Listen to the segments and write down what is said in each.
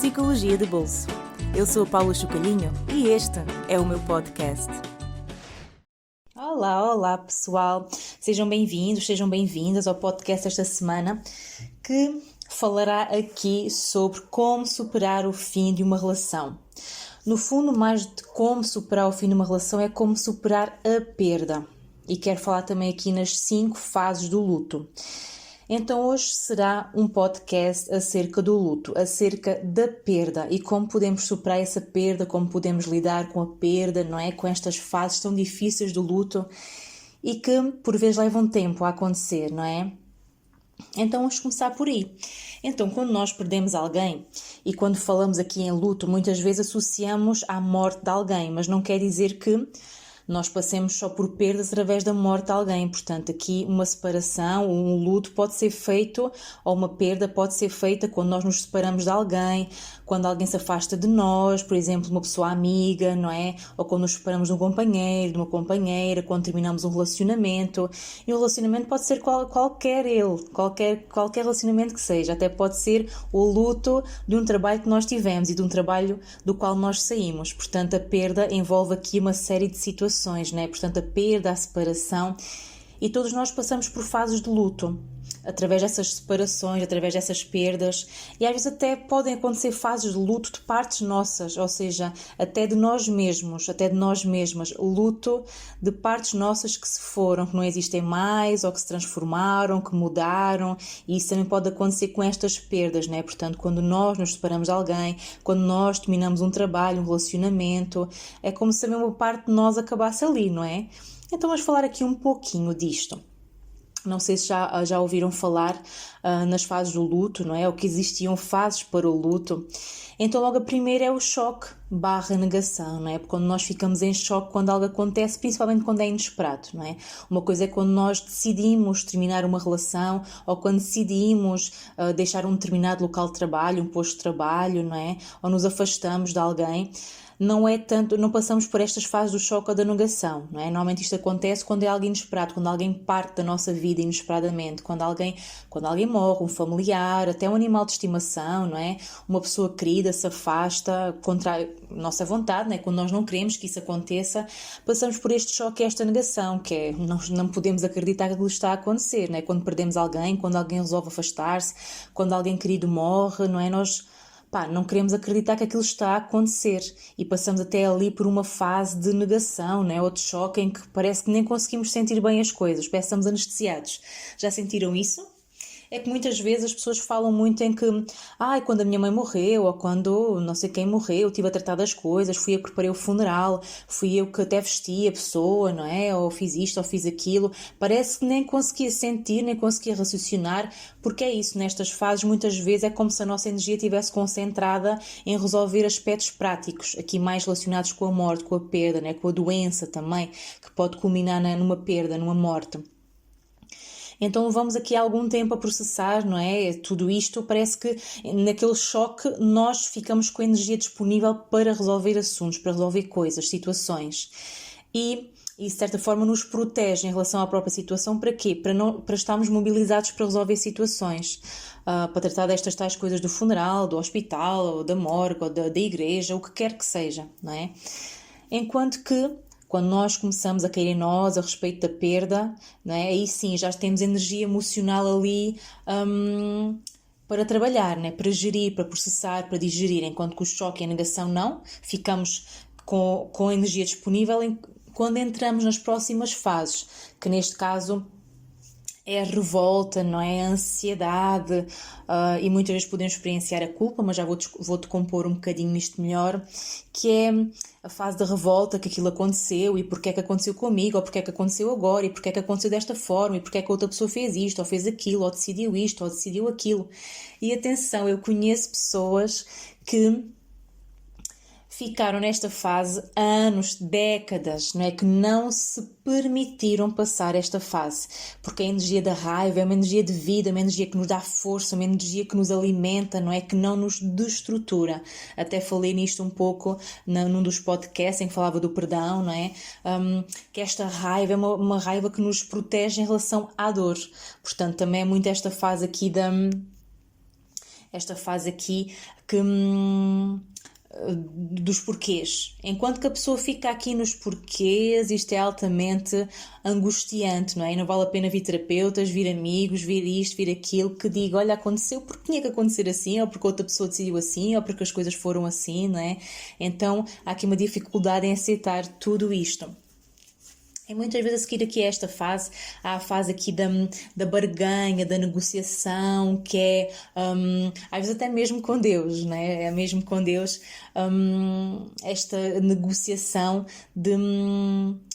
Psicologia de Bolso. Eu sou a Paula Chocalhinho e este é o meu podcast. Olá pessoal, sejam bem-vindos, sejam bem-vindas ao podcast esta semana que falará aqui sobre como superar o fim de uma relação. No fundo, mais de como superar o fim de uma relação é como superar a perda. E quero falar também aqui nas 5 fases do luto. Então hoje será um podcast acerca do luto, acerca da perda e como podemos superar essa perda, como podemos lidar com a perda, não é? Com estas fases tão difíceis do luto e que por vezes levam tempo a acontecer, não é? Então vamos começar por aí. Então, quando nós perdemos alguém, e quando falamos aqui em luto, muitas vezes associamos à morte de alguém, mas não quer dizer que nós passemos só por perdas através da morte de alguém. Portanto, aqui uma separação, um luto pode ser feito, ou uma perda pode ser feita quando nós nos separamos de alguém, quando alguém se afasta de nós, por exemplo, uma pessoa amiga, não é? Ou quando nos separamos de um companheiro, de uma companheira, quando terminamos um relacionamento. E um relacionamento pode ser qualquer relacionamento que seja. Até pode ser o luto de um trabalho que nós tivemos e de um trabalho do qual nós saímos. Portanto, a perda envolve aqui uma série de situações. Né? Portanto, a perda, a separação, e todos nós passamos por fases de luto, através dessas separações, através dessas perdas, e às vezes até podem acontecer fases de luto de partes nossas, ou seja, até de nós mesmos, até de nós mesmas, luto de partes nossas que se foram, que não existem mais, ou que se transformaram, que mudaram, e isso também pode acontecer com estas perdas, né? Portanto, quando nós nos separamos de alguém, quando nós terminamos um trabalho, um relacionamento, é como se também uma parte de nós acabasse ali, não é? Então vamos falar aqui um pouquinho disto. Não sei se já ouviram falar nas fases do luto, não é? Ou que existiam fases para o luto. Então logo a primeira é o choque / negação, não é? Porque quando nós ficamos em choque quando algo acontece, principalmente quando é inesperado, não é? Uma coisa é quando nós decidimos terminar uma relação ou quando decidimos deixar um determinado local de trabalho, um posto de trabalho, não é? Ou nos afastamos de alguém. Não é tanto, não passamos por estas fases do choque ou da negação, não é? Normalmente isto acontece quando é algo inesperado, quando alguém parte da nossa vida inesperadamente, quando alguém morre, um familiar, até um animal de estimação, não é? Uma pessoa querida se afasta contra a nossa vontade, não é? Quando nós não queremos que isso aconteça, passamos por este choque e esta negação, que é, não podemos acreditar que aquilo está a acontecer, não é? Quando perdemos alguém, quando alguém resolve afastar-se, quando alguém querido morre, não é? Nós não queremos acreditar que aquilo está a acontecer e passamos até ali por uma fase de negação, né? Ou de choque em que parece que nem conseguimos sentir bem as coisas, parece que estamos anestesiados. Já sentiram isso? É que muitas vezes as pessoas falam muito em que quando a minha mãe morreu, ou quando não sei quem morreu, estive a tratar das coisas, fui eu que preparei o funeral, fui eu que até vesti a pessoa, não é? Ou fiz isto, ou fiz aquilo. Parece que nem conseguia sentir, nem conseguia raciocinar, porque é isso, nestas fases muitas vezes é como se a nossa energia estivesse concentrada em resolver aspectos práticos, aqui mais relacionados com a morte, com a perda, né? Com a doença também, que pode culminar numa perda, numa morte. Então vamos aqui algum tempo a processar, não é? Tudo isto parece que naquele choque nós ficamos com a energia disponível para resolver assuntos, para resolver coisas, situações. E de certa forma nos protege em relação à própria situação. Para quê? Para estarmos mobilizados para resolver situações, para tratar destas tais coisas do funeral, do hospital, ou da morgue, ou da igreja, o que quer que seja, não é? Enquanto que quando nós começamos a cair em nós a respeito da perda, não é? Aí sim já temos energia emocional ali para trabalhar, né? Para gerir, para processar, para digerir, enquanto que o choque e a negação não, ficamos com a energia disponível quando entramos nas próximas fases, que neste caso é a revolta, não é? A ansiedade, e muitas vezes podemos experienciar a culpa, mas já vou-te compor um bocadinho isto melhor, que é a fase da revolta, que aquilo aconteceu, e porque é que aconteceu comigo, ou porque é que aconteceu agora, e porque é que aconteceu desta forma, e porque é que a outra pessoa fez isto, ou fez aquilo, ou decidiu isto, ou decidiu aquilo. E atenção, eu conheço pessoas que ficaram nesta fase anos, décadas, não é? Que não se permitiram passar esta fase, porque a energia da raiva é uma energia de vida, uma energia que nos dá força, uma energia que nos alimenta, não é? Que não nos destrutura. Até falei nisto um pouco num dos podcasts em que falava do perdão, não é? Que esta raiva é uma raiva que nos protege em relação à dor. Portanto, também é muito esta fase aqui esta fase aqui que dos porquês. Enquanto que a pessoa fica aqui nos porquês, isto é altamente angustiante, não é? E não vale a pena vir terapeutas, vir amigos, vir isto, vir aquilo, que diga, olha, aconteceu porque tinha que acontecer assim, ou porque outra pessoa decidiu assim, ou porque as coisas foram assim, não é? Então há aqui uma dificuldade em aceitar tudo isto. E muitas vezes a seguir aqui a esta fase, há a fase aqui da barganha, da negociação, que é, às vezes até mesmo com Deus, né? É mesmo com Deus, esta negociação de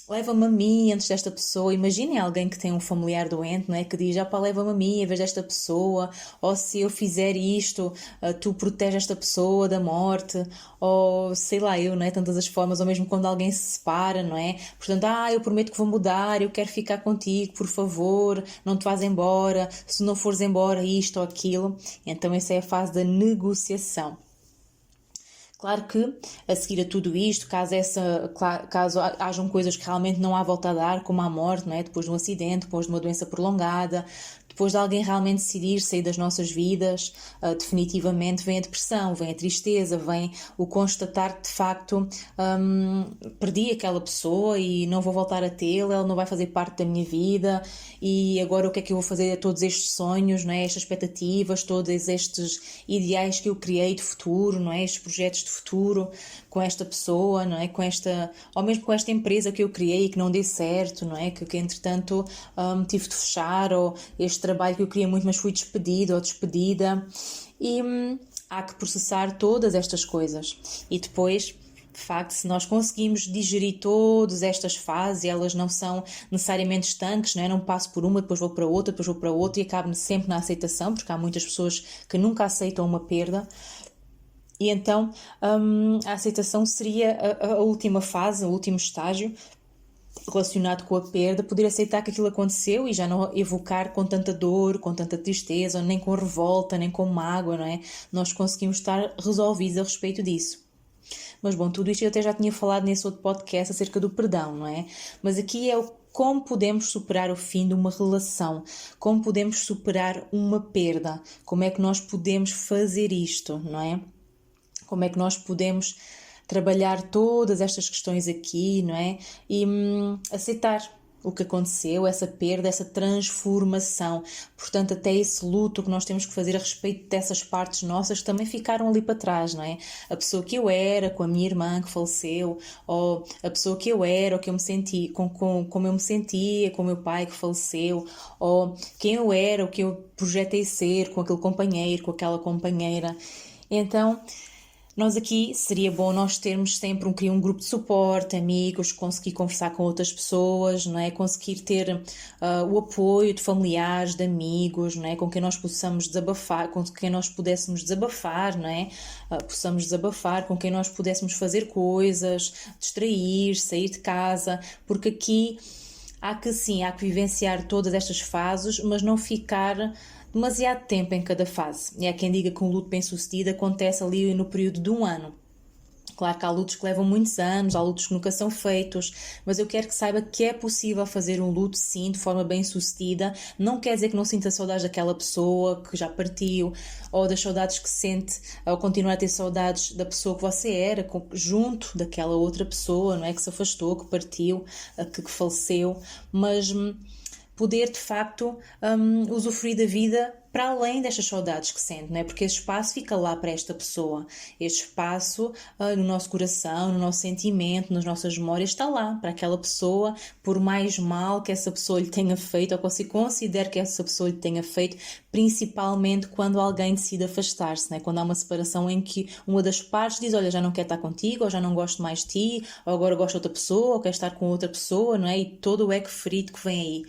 leva-me a mim antes desta pessoa. Imaginem alguém que tem um familiar doente, não é? Que diz, pá, leva-me a mim em vez desta pessoa, ou se eu fizer isto, tu proteges esta pessoa da morte, ou sei lá eu, não é? Tantas as formas, ou mesmo quando alguém se separa, não é? Portanto, eu prometo que vou mudar, eu quero ficar contigo, por favor, não te vás embora, se não fores embora isto ou aquilo. Então essa é a fase da negociação. Claro que, a seguir a tudo isto, caso hajam coisas que realmente não há volta a dar, como a morte, não é? Depois de um acidente, depois de uma doença prolongada, depois de alguém realmente decidir sair das nossas vidas, definitivamente vem a depressão, vem a tristeza, vem o constatar que de facto perdi aquela pessoa e não vou voltar a tê-la, ela não vai fazer parte da minha vida e agora o que é que eu vou fazer a todos estes sonhos, não é? Estas expectativas, todos estes ideais que eu criei de futuro, não é? Estes projetos de futuro com esta pessoa, não é? Ou mesmo com esta empresa que eu criei e que não dê certo, não é? Que entretanto tive de fechar, ou este trabalho que eu queria muito mas fui despedido ou despedida, e há que processar todas estas coisas. E depois, de facto, se nós conseguimos digerir todas estas fases, elas não são necessariamente estanques, não é? Não passo por uma, depois vou para outra, depois vou para outra e acabo sempre na aceitação, porque há muitas pessoas que nunca aceitam uma perda. E então a aceitação seria a última fase, o último estágio relacionado com a perda, poder aceitar que aquilo aconteceu e já não evocar com tanta dor, com tanta tristeza, nem com revolta, nem com mágoa, não é? Nós conseguimos estar resolvidos a respeito disso. Mas bom, tudo isto eu até já tinha falado nesse outro podcast acerca do perdão, não é? Mas aqui é como podemos superar o fim de uma relação, como podemos superar uma perda, como é que nós podemos fazer isto, não é? Como é que nós podemos trabalhar todas estas questões aqui, não é? E aceitar o que aconteceu, essa perda, essa transformação. Portanto, até esse luto que nós temos que fazer a respeito dessas partes nossas que também ficaram ali para trás, não é? A pessoa que eu era, com a minha irmã que faleceu, ou a pessoa que eu era, ou que eu me senti, como eu me sentia, com o meu pai que faleceu, ou quem eu era, o que eu projetei ser, com aquele companheiro, com aquela companheira. Então, nós aqui seria bom nós termos sempre um grupo de suporte, amigos, conseguir conversar com outras pessoas, não é? Conseguir ter o apoio de familiares, de amigos, não é? Com quem nós possamos desabafar, com quem nós pudéssemos desabafar, não é? Possamos desabafar, com quem nós pudéssemos fazer coisas, distrair, sair de casa, porque aqui há que vivenciar todas estas fases, mas não ficar demasiado tempo em cada fase. E há quem diga que um luto bem-sucedido acontece ali no período de 1 ano. Claro que há lutos que levam muitos anos, há lutos que nunca são feitos, mas eu quero que saiba que é possível fazer um luto, sim, de forma bem-sucedida. Não quer dizer que não sinta saudades daquela pessoa que já partiu, ou das saudades que sente, ou continuar a ter saudades da pessoa que você era, junto daquela outra pessoa, não é? Que se afastou, que partiu, que faleceu, mas poder de facto usufruir da vida para além destas saudades que sente, não é? Porque esse espaço fica lá para esta pessoa, este espaço no nosso coração, no nosso sentimento, nas nossas memórias, está lá para aquela pessoa, por mais mal que essa pessoa lhe tenha feito, ou que você considere que essa pessoa lhe tenha feito, principalmente quando alguém decide afastar-se, não é? Quando há uma separação em que uma das partes diz, olha, já não quero estar contigo, ou já não gosto mais de ti, ou agora gosto de outra pessoa, ou quero estar com outra pessoa, não é? E todo o eco ferido que vem aí.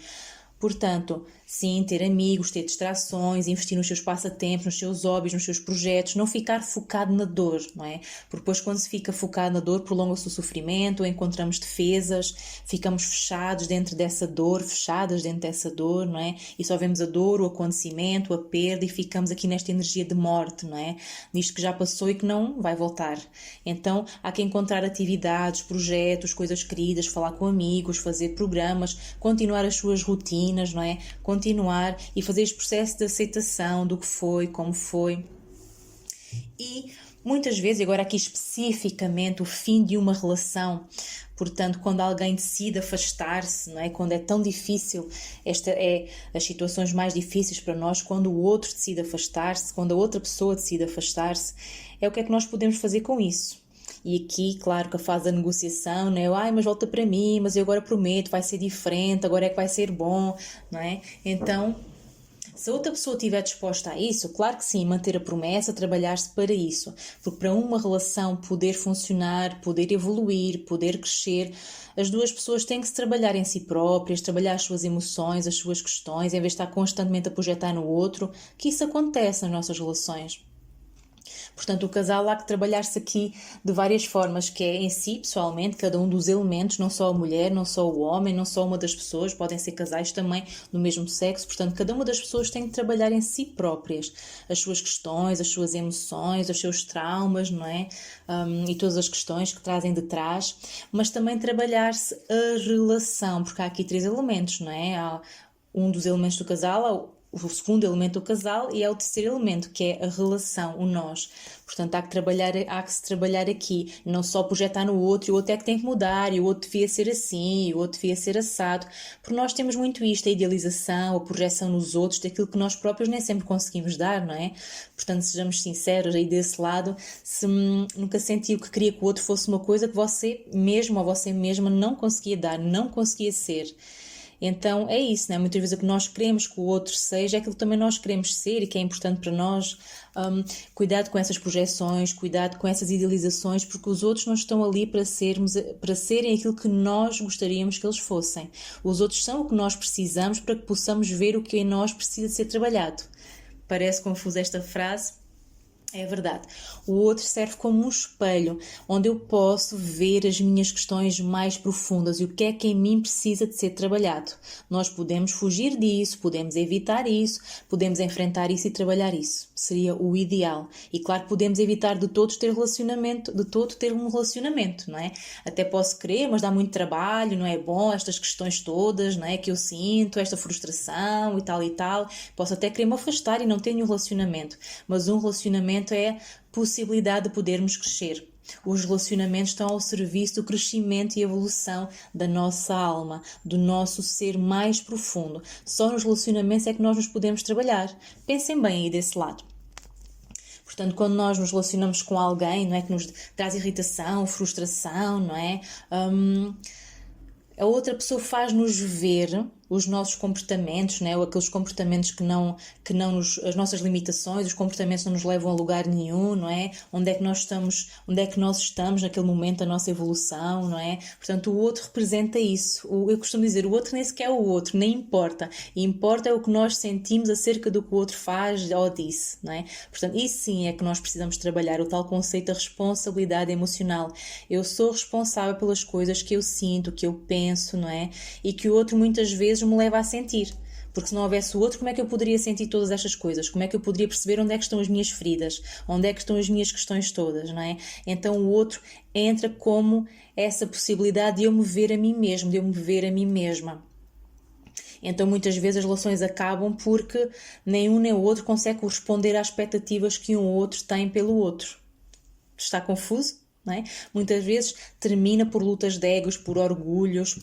Portanto, sim, ter amigos, ter distrações, investir nos seus passatempos, nos seus hobbies, nos seus projetos, não ficar focado na dor, não é? Porque depois quando se fica focado na dor, prolonga-se o sofrimento, encontramos defesas, ficamos fechados dentro dessa dor, fechadas dentro dessa dor, não é? E só vemos a dor, o acontecimento, a perda e ficamos aqui nesta energia de morte, não é? Nisto que já passou e que não vai voltar. Então, há que encontrar atividades, projetos, coisas queridas, falar com amigos, fazer programas, continuar as suas rotinas, não é? Continuar e fazer este processo de aceitação do que foi, como foi. E muitas vezes, agora aqui especificamente, o fim de uma relação, portanto, quando alguém decide afastar-se, não é? Quando é tão difícil, esta é as situações mais difíceis para nós, quando o outro decide afastar-se, quando a outra pessoa decide afastar-se, é o que é que nós podemos fazer com isso? E aqui, claro que a fase da negociação, não é? Mas volta para mim, mas eu agora prometo, vai ser diferente, agora é que vai ser bom, não é? Então, se a outra pessoa estiver disposta a isso, claro que sim, manter a promessa, trabalhar-se para isso. Porque para uma relação poder funcionar, poder evoluir, poder crescer, as duas pessoas têm que se trabalhar em si próprias, trabalhar as suas emoções, as suas questões, em vez de estar constantemente a projetar no outro, que isso acontece nas nossas relações. Portanto, o casal há que trabalhar-se aqui de várias formas, que é em si, pessoalmente, cada um dos elementos, não só a mulher, não só o homem, não só uma das pessoas, podem ser casais também do mesmo sexo, portanto, cada uma das pessoas tem que trabalhar em si próprias, as suas questões, as suas emoções, os seus traumas, não é? E todas as questões que trazem de trás, mas também trabalhar-se a relação, porque há aqui 3 elementos, não é? Há um dos elementos do casal, o segundo elemento do casal, e é o terceiro elemento, que é a relação, o nós. Portanto, há que se trabalhar aqui, não só projetar no outro, e o outro é que tem que mudar, e o outro devia ser assim, e o outro devia ser assado, porque nós temos muito isto, a idealização, a projeção nos outros, daquilo que nós próprios nem sempre conseguimos dar, não é? Portanto, sejamos sinceros aí desse lado, se nunca sentiu que queria que o outro fosse uma coisa que você mesmo ou você mesma não conseguia dar, não conseguia ser. Então é isso, né? Muitas vezes o que nós queremos que o outro seja é aquilo que também nós queremos ser e que é importante para nós. Cuidado com essas projeções, cuidado com essas idealizações, porque os outros não estão ali para serem aquilo que nós gostaríamos que eles fossem. Os outros são o que nós precisamos para que possamos ver o que em nós precisa de ser trabalhado. Parece confusa esta frase. É verdade. O outro serve como um espelho, onde eu posso ver as minhas questões mais profundas e o que é que em mim precisa de ser trabalhado. Nós podemos fugir disso, podemos evitar isso, podemos enfrentar isso e trabalhar isso. Seria o ideal. E claro, podemos evitar de todo ter um relacionamento, não é? Até posso querer, mas dá muito trabalho, não é bom, estas questões todas, não é? Que eu sinto, esta frustração e tal e tal. Posso até querer me afastar e não ter nenhum relacionamento. Mas um relacionamento é possibilidade de podermos crescer. Os relacionamentos estão ao serviço do crescimento e evolução da nossa alma, do nosso ser mais profundo. Só nos relacionamentos é que nós nos podemos trabalhar. Pensem bem aí desse lado. Portanto, quando nós nos relacionamos com alguém, não é, que nos traz irritação, frustração, não é? A outra pessoa faz-nos ver os nossos comportamentos, né? Ou aqueles comportamentos que não as nossas limitações, os comportamentos não nos levam a lugar nenhum, não é? Onde é que nós estamos naquele momento da nossa evolução, não é? Portanto, o outro representa isso. Eu costumo dizer, o outro nem sequer é o outro, nem importa. E importa é o que nós sentimos acerca do que o outro faz ou disse, não é? Portanto, isso sim é que nós precisamos trabalhar, o tal conceito da responsabilidade emocional. Eu sou responsável pelas coisas que eu sinto, que eu penso, não é? E que o outro muitas vezes me leva a sentir. Porque se não houvesse o outro, como é que eu poderia sentir todas estas coisas? Como é que eu poderia perceber onde é que estão as minhas feridas? Onde é que estão as minhas questões todas, não é? Então o outro entra como essa possibilidade de eu me ver a mim mesmo, de eu me ver a mim mesma. Então muitas vezes as relações acabam porque nem um nem o outro consegue corresponder às expectativas que um outro tem pelo outro. Está confuso? Não é? Muitas vezes termina por lutas de egos, por orgulhos,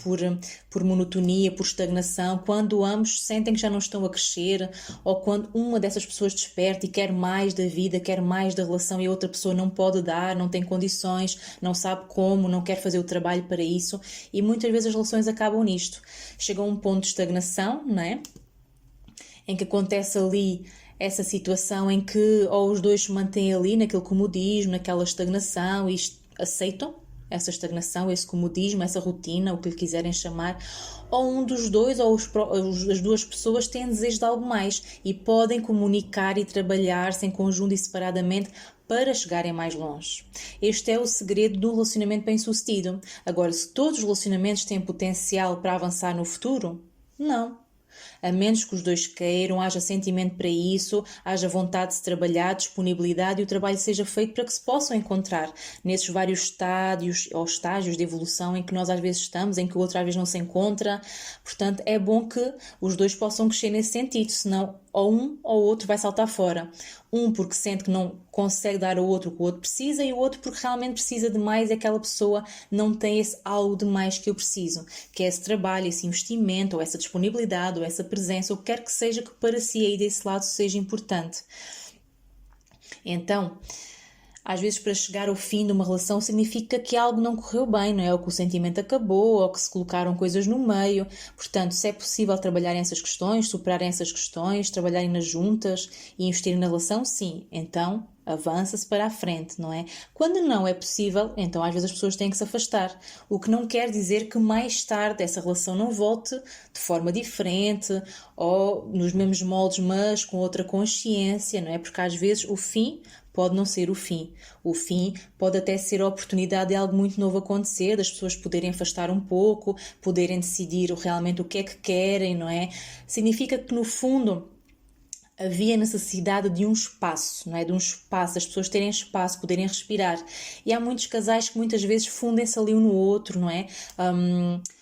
por monotonia, por estagnação, quando ambos sentem que já não estão a crescer, ou quando uma dessas pessoas desperta e quer mais da vida, quer mais da relação e a outra pessoa não pode dar, não tem condições, não sabe como, não quer fazer o trabalho para isso, e muitas vezes as relações acabam nisto. Chega a um ponto de estagnação, não é? Em que acontece ali essa situação em que ou os dois se mantêm ali naquele comodismo, naquela estagnação e aceitam essa estagnação, esse comodismo, essa rotina, o que lhe quiserem chamar, ou um dos dois ou as duas pessoas têm desejo de algo mais e podem comunicar e trabalhar-se em conjunto e separadamente para chegarem mais longe. Este é o segredo de um relacionamento bem-sucedido. Agora, se todos os relacionamentos têm potencial para avançar no futuro, não. A menos que os dois queiram, haja sentimento para isso, haja vontade de se trabalhar, disponibilidade e o trabalho seja feito para que se possam encontrar nesses vários estádios ou estágios de evolução em que nós às vezes estamos, em que o outro às vezes não se encontra. Portanto, é bom que os dois possam crescer nesse sentido, senão ou um ou outro vai saltar fora. Um porque sente que não consegue dar ao outro o que o outro precisa, e o outro porque realmente precisa de mais e aquela pessoa não tem esse algo de mais que eu preciso, que é esse trabalho, esse investimento, ou essa disponibilidade, ou essa presença, ou o que quer que seja que para si aí desse lado seja importante. Então, às vezes para chegar ao fim de uma relação significa que algo não correu bem, não é? Ou que o sentimento acabou, ou que se colocaram coisas no meio. Portanto, se é possível trabalharem essas questões, superarem essas questões, trabalharem nas juntas e investirem na relação, sim. Então, avança-se para a frente, não é? Quando não é possível, então às vezes as pessoas têm que se afastar. O que não quer dizer que mais tarde essa relação não volte de forma diferente ou nos mesmos moldes, mas com outra consciência, não é? Porque às vezes o fim pode não ser o fim. O fim pode até ser a oportunidade de algo muito novo acontecer, das pessoas poderem afastar um pouco, poderem decidir realmente o que é que querem, não é? Significa que, no fundo, havia necessidade de um espaço, não é? De um espaço, as pessoas terem espaço, poderem respirar. E há muitos casais que muitas vezes fundem-se ali um no outro, não é?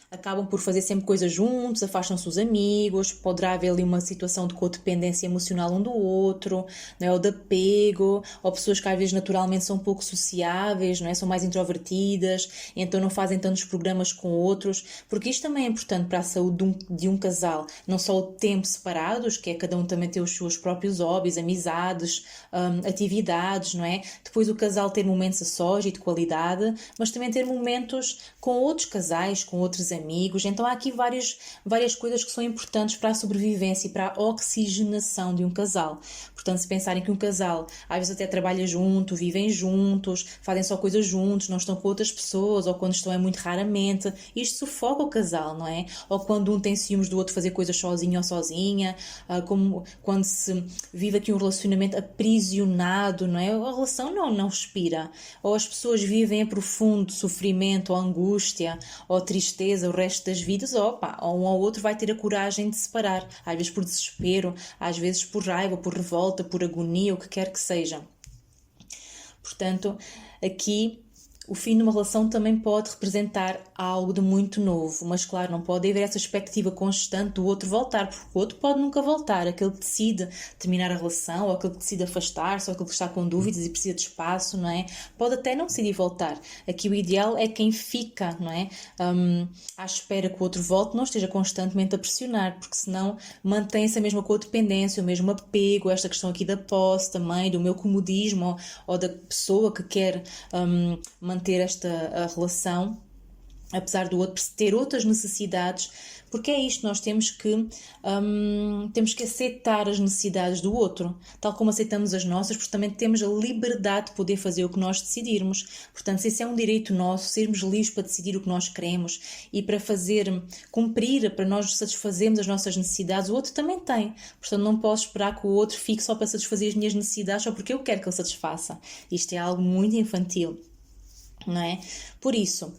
Acabam por fazer sempre coisas juntos, afastam-se os amigos, poderá haver ali uma situação de codependência emocional um do outro, não é? Ou de apego, ou pessoas que às vezes naturalmente são um pouco sociáveis, não é? São mais introvertidas, então não fazem tantos programas com outros, porque isto também é importante para a saúde de um casal, não só o tempo separados, que é cada um também ter os seus próprios hobbies, amizades, atividades, não é? Depois o casal ter momentos a sós e de qualidade, mas também ter momentos com outros casais, com outros amigos. Então há aqui várias coisas que são importantes para a sobrevivência e para a oxigenação de um casal. Portanto, se pensarem que um casal às vezes até trabalha junto, vivem juntos, fazem só coisas juntos, não estão com outras pessoas, ou quando estão é muito raramente, isto sufoca o casal, não é? Ou quando um tem ciúmes do outro fazer coisas sozinho ou sozinha, como quando se vive aqui um relacionamento aprisionado, não é? A relação não respira. Ou as pessoas vivem em profundo sofrimento, ou angústia, ou tristeza o resto das vidas, ou um ou outro vai ter a coragem de se separar, às vezes por desespero, às vezes por raiva, por revolta, por agonia, o que quer que seja. Portanto, aqui o fim de uma relação também pode representar algo de muito novo, mas claro, não pode haver essa expectativa constante do outro voltar, porque o outro pode nunca voltar, aquele que decide terminar a relação, ou aquele que decide afastar-se, ou aquele que está com dúvidas e precisa de espaço, não é? Pode até não decidir voltar. Aqui o ideal é quem fica, não é? À espera que o outro volte, não esteja constantemente a pressionar, porque senão mantém-se a mesma codependência, o mesmo apego, esta questão aqui da posse também, do meu comodismo, ou da pessoa que quer manter esta relação, apesar do outro ter outras necessidades, porque é isto, nós temos que aceitar as necessidades do outro, tal como aceitamos as nossas, porque também temos a liberdade de poder fazer o que nós decidirmos. Portanto, se esse é um direito nosso, sermos livres para decidir o que nós queremos e para cumprir, para nós satisfazermos as nossas necessidades, o outro também tem. Portanto, não posso esperar que o outro fique só para satisfazer as minhas necessidades, só porque eu quero que ele satisfaça. Isto é algo muito infantil, não é? Por isso,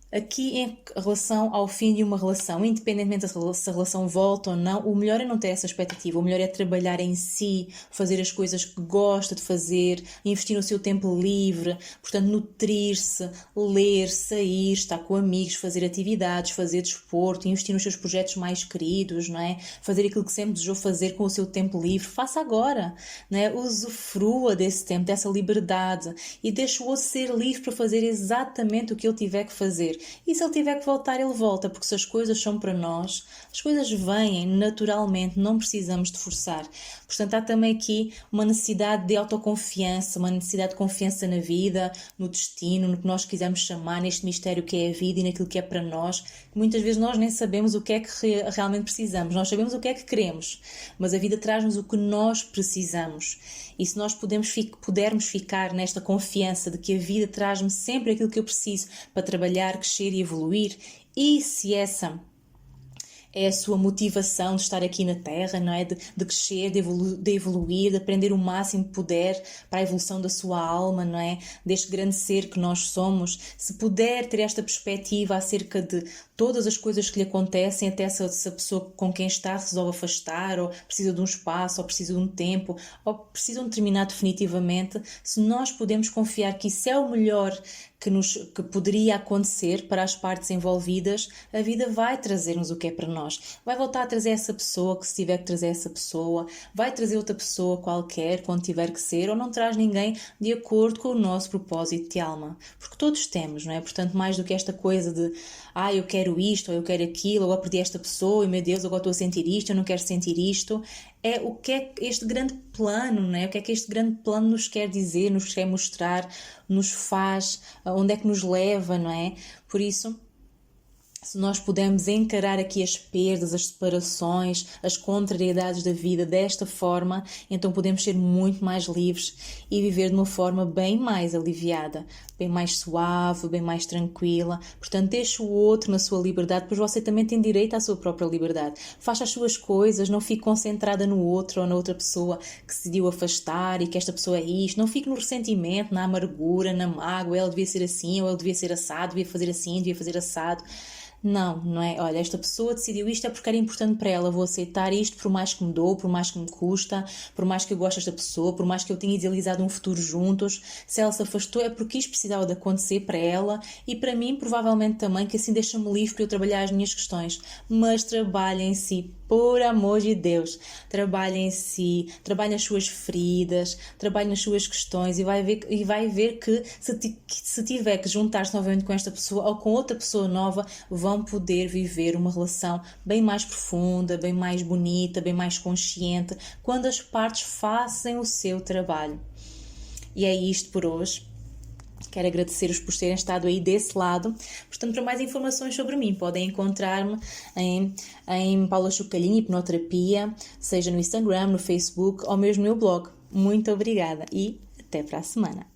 aqui em relação ao fim de uma relação, independentemente se a relação volta ou não, o melhor é não ter essa expectativa, o melhor é trabalhar em si, fazer as coisas que gosta de fazer, investir no seu tempo livre, portanto nutrir-se, ler, sair, estar com amigos, fazer atividades, fazer desporto, investir nos seus projetos mais queridos, não é? Fazer aquilo que sempre desejou fazer com o seu tempo livre, faça agora, não é? Usufrua desse tempo, dessa liberdade e deixe o outro ser livre para fazer exatamente o que ele tiver que fazer. E se ele tiver que voltar, ele volta, porque se as coisas são para nós, as coisas vêm naturalmente, não precisamos de forçar. Portanto, há também aqui uma necessidade de autoconfiança, uma necessidade de confiança na vida, no destino, no que nós quisermos chamar, neste mistério que é a vida e naquilo que é para nós, que muitas vezes nós nem sabemos o que é que realmente precisamos, nós sabemos o que é que queremos, mas a vida traz-nos o que nós precisamos. E se nós pudermos ficar nesta confiança de que a vida traz-me sempre aquilo que eu preciso para trabalhar, crescer e evoluir, e se essa é a sua motivação de estar aqui na Terra, não é? De crescer, de evoluir, de aprender o máximo que puder para a evolução da sua alma, não é? Deste grande ser que nós somos. Se puder ter esta perspectiva acerca de todas as coisas que lhe acontecem, até se a pessoa com quem está se resolve afastar, ou precisa de um espaço, ou precisa de um tempo, ou precisam de terminar definitivamente, se nós podemos confiar que isso é o melhor que poderia acontecer para as partes envolvidas, a vida vai trazer-nos o que é para nós. Vai voltar a trazer essa pessoa, que se tiver que trazer essa pessoa, vai trazer outra pessoa qualquer, quando tiver que ser, ou não traz ninguém de acordo com o nosso propósito de alma. Porque todos temos, não é? Portanto, mais do que esta coisa de eu quero isto, ou eu quero aquilo, ou eu perdi esta pessoa, e meu Deus, agora estou a sentir isto, eu não quero sentir isto. É o que é este grande plano, não é? O que é que este grande plano nos quer dizer, nos quer mostrar, nos faz, onde é que nos leva, não é? Por isso, se nós pudermos encarar aqui as perdas, as separações, as contrariedades da vida desta forma, então podemos ser muito mais livres e viver de uma forma bem mais aliviada, bem mais suave, bem mais tranquila. Portanto, deixe o outro na sua liberdade, pois você também tem direito à sua própria liberdade. Faça as suas coisas, não fique concentrada no outro ou na outra pessoa que se decidiu afastar e que esta pessoa é isto. Não fique no ressentimento, na amargura, na mágoa, ela devia ser assim, ou ele devia ser assado, devia fazer assim, devia fazer assado. Não é? Olha, esta pessoa decidiu isto é porque era importante para ela, vou aceitar isto por mais que me dou, por mais que me custa, por mais que eu goste desta pessoa, por mais que eu tenha idealizado um futuro juntos. Se ela se afastou é porque isto precisava de acontecer para ela e para mim provavelmente também, que assim deixa-me livre para eu trabalhar as minhas questões. Mas trabalhe em si, por amor de Deus, trabalhe em si, trabalhe nas suas feridas, trabalhe nas suas questões e vai ver que se tiver que juntar-se novamente com esta pessoa ou com outra pessoa nova, vão poder viver uma relação bem mais profunda, bem mais bonita, bem mais consciente, quando as partes fazem o seu trabalho. E é isto por hoje. Quero agradecer-vos por terem estado aí desse lado. Portanto, para mais informações sobre mim, podem encontrar-me em Paula Chocalhinha Hipnoterapia, seja no Instagram, no Facebook ou mesmo no meu blog. Muito obrigada e até para a semana.